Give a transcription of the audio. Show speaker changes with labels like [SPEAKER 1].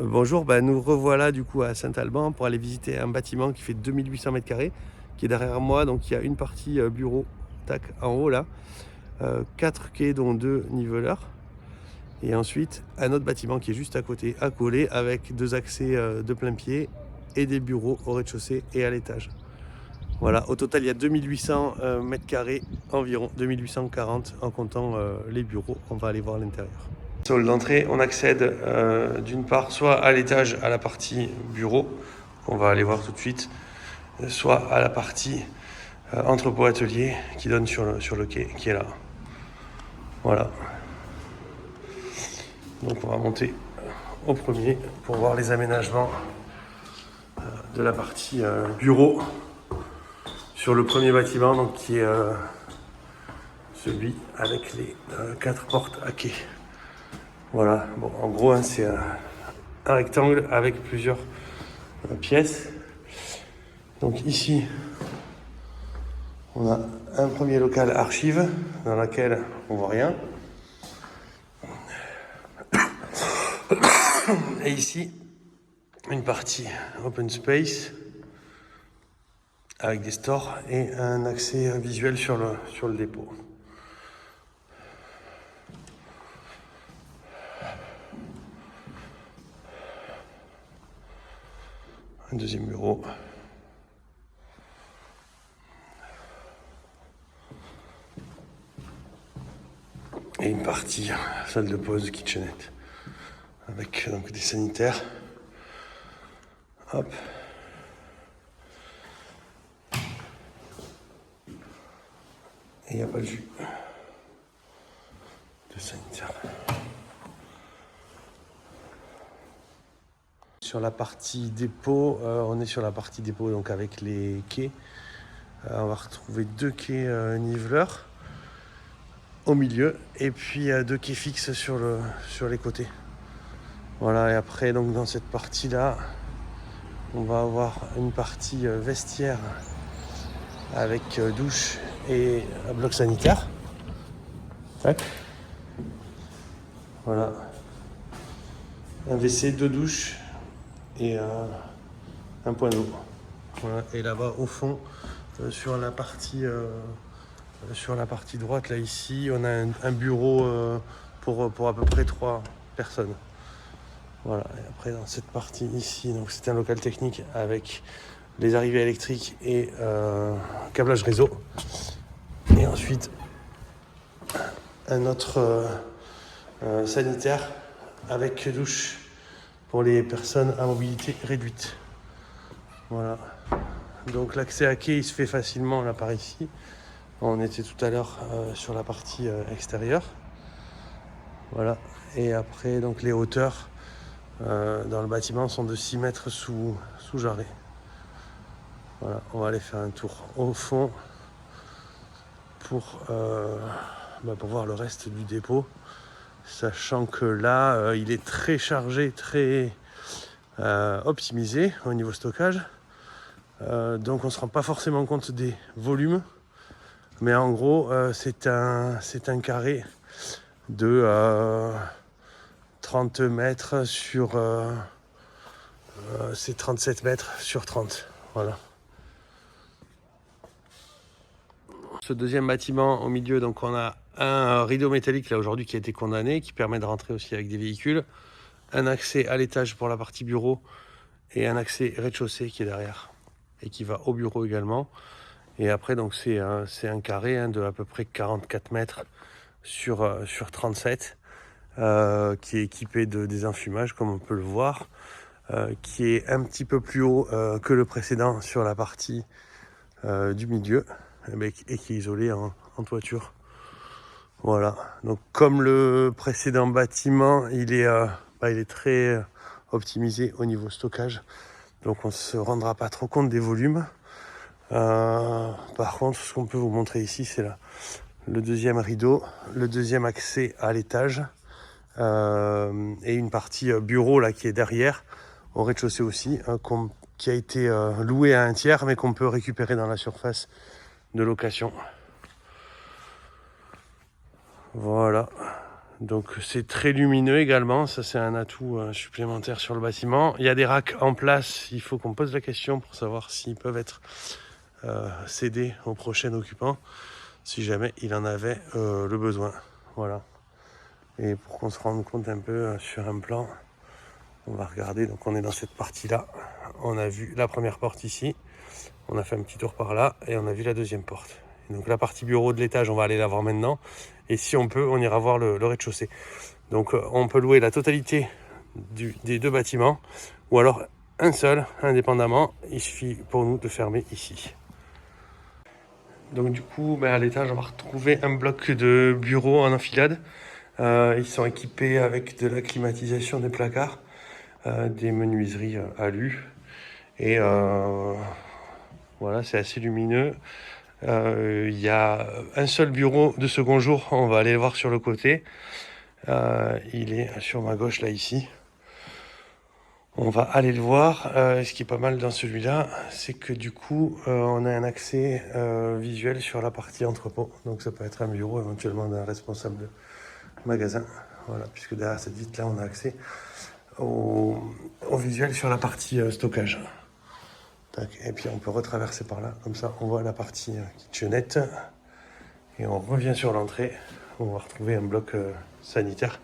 [SPEAKER 1] Bonjour, nous revoilà du coup à Saint-Alban pour aller visiter un bâtiment qui fait 2800 mètres carrés, qui est derrière moi. Donc il y a une partie bureau, tac, en haut là, 4 quais dont 2 niveleurs. Et ensuite un autre bâtiment qui est juste à côté, accolé, avec 2 accès de plein pied et des bureaux au rez-de-chaussée et à l'étage. Voilà, au total il y a 2800 mètres carrés environ, 2840 en comptant les bureaux. On va aller voir l'intérieur. Sol d'entrée, on accède d'une part soit à l'étage à la partie bureau, qu'on va aller voir tout de suite, soit à la partie entrepôt-atelier qui donne sur le quai, qui est là. Voilà. Donc on va monter au premier pour voir les aménagements de la partie bureau sur le premier bâtiment, donc qui est celui avec les 4 portes à quai. Voilà, bon, en gros, hein, c'est un rectangle avec plusieurs pièces. Donc ici, on a un premier local archive dans lequel on voit rien. Et ici, une partie open space avec des stores et un accès visuel sur le dépôt. Un deuxième bureau. Et une partie salle de pause, kitchenette, avec donc des sanitaires. Hop. Et il n'y a pas de jus de sanitaire. Sur la partie dépôt, on est sur la partie dépôt donc avec les quais. On va retrouver 2 quais niveleurs au milieu et puis 2 quais fixes sur les côtés. Voilà, et après donc dans cette partie là, on va avoir une partie vestiaire avec douche et bloc sanitaire. Tac. Voilà. Un WC, 2 douches et un point d'eau. Voilà. Et là-bas au fond, sur la partie droite là ici, on a un bureau pour à peu près 3 personnes. Voilà. Et après dans cette partie ici, donc c'est un local technique avec les arrivées électriques et câblage réseau. Et ensuite un autre sanitaire avec douche pour les personnes à mobilité réduite. Voilà. Donc l'accès à quai il se fait facilement là par ici. On était tout à l'heure sur la partie extérieure. Voilà. Et après donc les hauteurs dans le bâtiment sont de 6 mètres sous jarret. Voilà, on va aller faire un tour au fond pour voir le reste du dépôt. Sachant que là, il est très chargé, très optimisé au niveau stockage. Donc on ne se rend pas forcément compte des volumes. Mais en gros, c'est un carré de 30 mètres sur... c'est 37 mètres sur 30. Voilà. Ce deuxième bâtiment au milieu, donc on a un rideau métallique là aujourd'hui qui a été condamné, qui permet de rentrer aussi avec des véhicules. Un accès à l'étage pour la partie bureau et un accès rez-de-chaussée qui est derrière et qui va au bureau également. Et après donc c'est un carré de à peu près 44 mètres sur 37 qui est équipé de désenfumage comme on peut le voir, qui est un petit peu plus haut que le précédent sur la partie du milieu et qui est isolé en toiture. Voilà, donc comme le précédent bâtiment, il est très optimisé au niveau stockage, donc on ne se rendra pas trop compte des volumes. Par contre, ce qu'on peut vous montrer ici, c'est le deuxième rideau, le deuxième accès à l'étage et une partie bureau là qui est derrière, au rez-de-chaussée aussi, qui a été loué à un tiers, mais qu'on peut récupérer dans la surface de location. Voilà, Donc c'est très lumineux également, ça c'est un atout supplémentaire sur le bâtiment. Il y a des racks en place, il faut qu'on pose la question pour savoir s'ils peuvent être cédés au prochain occupant, si jamais il en avait le besoin. Voilà. Et pour qu'on se rende compte un peu sur un plan, on va regarder, donc on est dans cette partie-là. On a vu la première porte ici, on a fait un petit tour par là et on a vu la deuxième porte. Et donc la partie bureau de l'étage, on va aller la voir maintenant. Et si on peut, on ira voir le rez-de-chaussée. Donc on peut louer la totalité des deux bâtiments ou alors un seul, indépendamment. Il suffit pour nous de fermer ici. Donc du coup, à l'étage, on va retrouver un bloc de bureaux en enfilade. Ils sont équipés avec de la climatisation des placards, des menuiseries alu. Et voilà, c'est assez lumineux. Il y a un seul bureau de second jour, on va aller le voir sur le côté. Il est sur ma gauche là ici. On va aller le voir. Ce qui est pas mal dans celui-là, c'est que du coup on a un accès visuel sur la partie entrepôt. Donc ça peut être un bureau éventuellement d'un responsable magasin. Voilà, puisque derrière cette vitre là on a accès au visuel sur la partie stockage. Tac. Et puis on peut retraverser par là, comme ça on voit la partie kitchenette. Et on revient sur l'entrée, on va retrouver un bloc sanitaire